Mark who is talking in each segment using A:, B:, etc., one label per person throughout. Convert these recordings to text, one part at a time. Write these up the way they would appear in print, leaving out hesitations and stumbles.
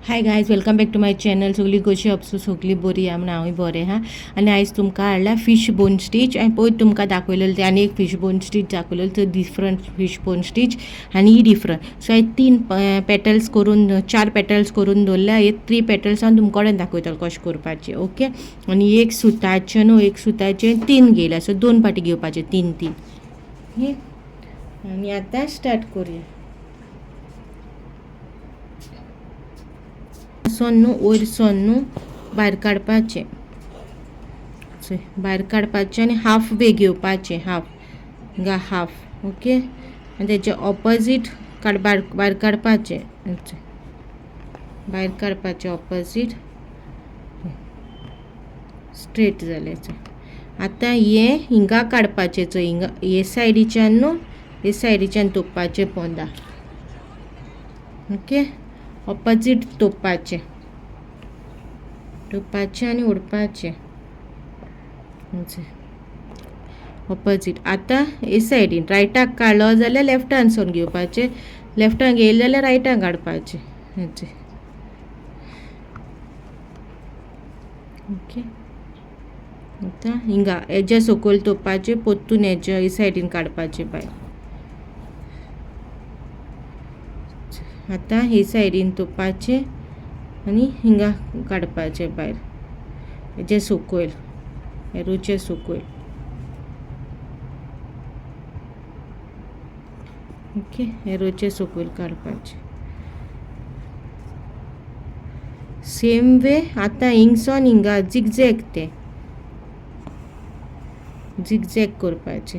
A: High guys, welcome back to my channel. सगळी कशी अपसू सगळी बरी आहा म्हणून हांवूय बरें हा. आनी आयज तुमकां हाडला फीश बोन स्टीच. हांवें पयलीं तुमकां दाखयलेलो ते आनी एक फीश बोन स्टीच दाखयलेलो, तो डिफरंट फीश बोन स्टीच आनी ही डिफरंट. सो हांवें 3 पेटल्स करून 4 पेटल्स करून दवरल्या. हे 3 पेटल्स हांव तुमकां कडेन दाखयतलो कशें करपाचें. ओके. आनी एक सुताचें न्हू, एक सुताचे 3 घेयल्या, सो 2 पाटी घेवपाचे 3. आनी आतां स्टार्ट करुया. वयरसून न्हू भायर काडपाचें, भायर काडपाचें आनी हाफ वे घेवपाचें, हाफ. ओके. आनी तेजे ऑपोजीट भायर काडपाचें, भायर काडपाचें ऑपोजीट. स्ट्रेट जालें. आतां हे हिंगा काडपाचें, हिंगा हे सायडीच्यान न्हू, हे सायडीच्यान तोपपाचें पोंदा. ओके. ऑपोजीट तोपपाचें आनी ओडपाचें ऑपोजीट. आतां हे सायडीन रायटाक काडलो जाल्यार लेफ्टानसून घेवपाचें, लेफ्टान घेयलें जाल्यार रायटान काडपाचें. ओके. आतां हिंगा हेज्या सकयल तोपपाचें, पोत्तून हेज्या हे सायडीन काडपाचें भायर. आतां हे सायडीन तोपपाचें आनी हिंगा काडपाचें भायर, हेजे सकयल, एरोचे सकयल. ओके. एरोचे सकयल काडपाचें. सेम वे आतां हिंगसून हिंगा झिगझॅग करपाचें.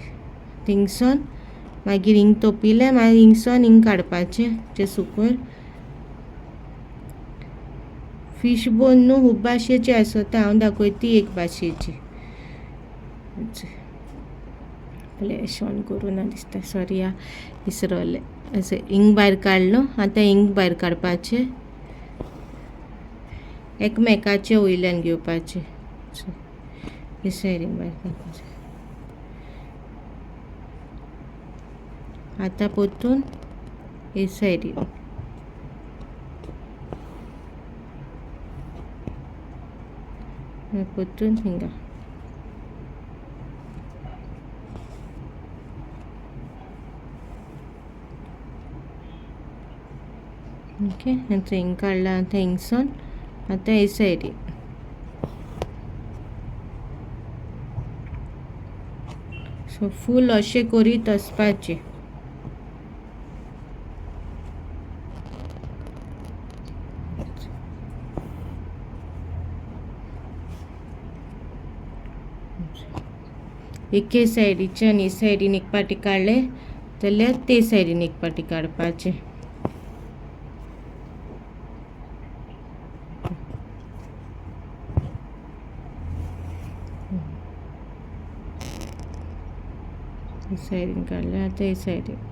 A: थिंगसून मागीर हिंग तोपिल्लें, मागीर हिंगसून हिंग काडपाचें जे सकयल. फीश बोन न्हू खूब भाशेची आसता, हांव दाखयता एक भाशेची. फ्लॅश ऑन करूना दिसता, सॉरी आ, विसरलें. अशें हिंग भायर काडलो. आतां हिंग भायर काडपाचें, एकमेकाचे वयल्यान घेवपाचें, हे सायडीन भायर काडपाचें. आतां पोत्तून हे सायडीन, पोत्तून हिंगा. ओके. आतां हिंग काडला. आतां हिंगसून आतां हे सायडीन. सो फूल अशें करीत वचपाचें. एके सायडीच्यान हे सायडीन एक पाटी काडलें जाल्यार ते सायडीन एक पाटी काडपाचें. हे सायडीन काडलें. आतां हे सायडीन.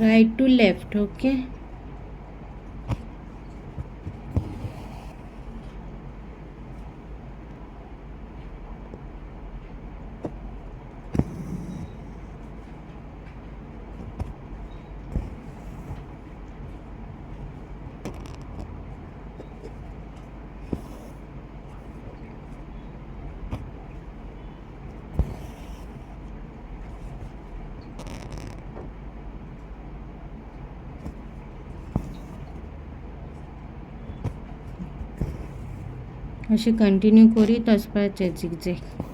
A: Right to left. ओके. अशें कंटिन्यू करीत वचपाचें झिगझॅग.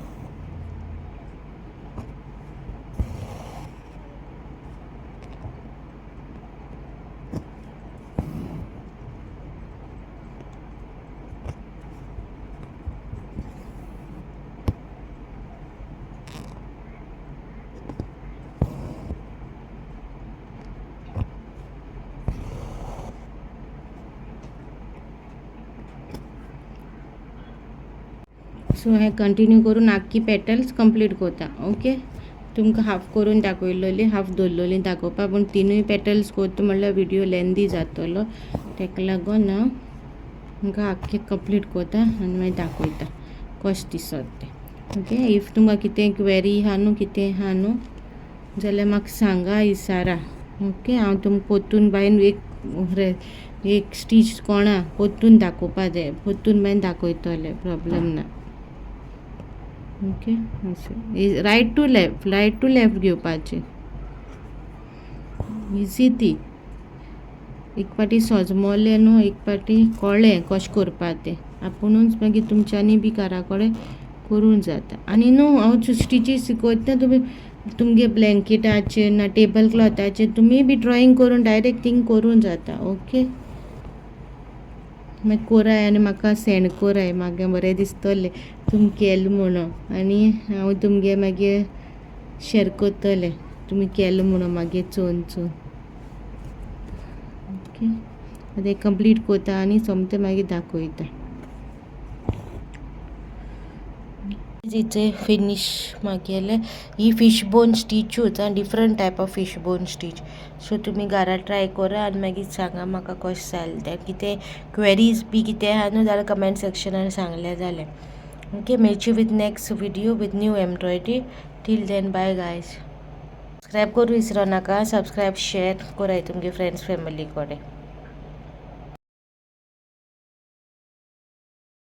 A: सो हे कंटिन्यू करून आख्खी पेटल्स कंप्लीट करता. ओके. तुमकां हाफ करून दाखयलोली, हाफ दवरलोली दाखोवपा, पूण तिनूय पेटल्स करता म्हणल्यार व्हिडिओ लेंदी जातलो, तेका लागून हांव तुमकां आख्खें कंप्लीट करता आनी मागीर दाखयता कशें दिसत तें. ओके, इफ तुमकां कितें क्वेरी आहा न्हू, कितें आहा न्हू जाल्यार म्हाका सांगा, इसारा. ओके, हांव तुमकां पोत्तून बायन एक स्टीच कोणा पोत्तून दाखोवपा जाय, पोत्तून मागीर दाखयतलें, प्रॉब्लेम ना. ओके, अशें रायट टू लेफ्ट घेवपाचें, इजी ती. एक पाटी सोजमोलें न्हू, एक पाटी कळ्ळें कशें करपा तें, आपुणूच मागीर तुमच्यांनी बी घरा कडेन करूं जाता. आनी न्हू हांव स्टिचीस शिकोयता, तुमी तुमगे ब्लँकेटाचेर ना टेबल क्लॉथाचेर तुमी बी ड्रॉईंग करून डायरेक्ट थिंग करूं जाता. ओके, मागीर कोराय आनी म्हाका सेंड कोराय, म्हाका बरें दिसतलें तुमी केलें म्हणून, आनी हांव तुमगे मागीर शेअर करतलें तुमी केलें म्हणून मागीर चोवन. ओके, आतां कंप्लीट करता आनी सोमतें मागीर दाखयता. हिचे फिनीश मागेलें. ही फीश बोन स्टिचूच आनी different type of fish bone stitch. So तुमी घरा ट्राय करा आनी मागीर सांगा म्हाका कशें जालें तें. कितें क्वेरीज बी कितें आहा न्हू जाल्यार कमेंट सेक्शनार सांगलें जालें. ओके, मेळची with next video with new embroidery. Till then bye guys. Subscribe करूं विसरो नाका. सबस्क्रायब शेअर कराय तुमगे फ्रेंड्स फॅमिली कडेन.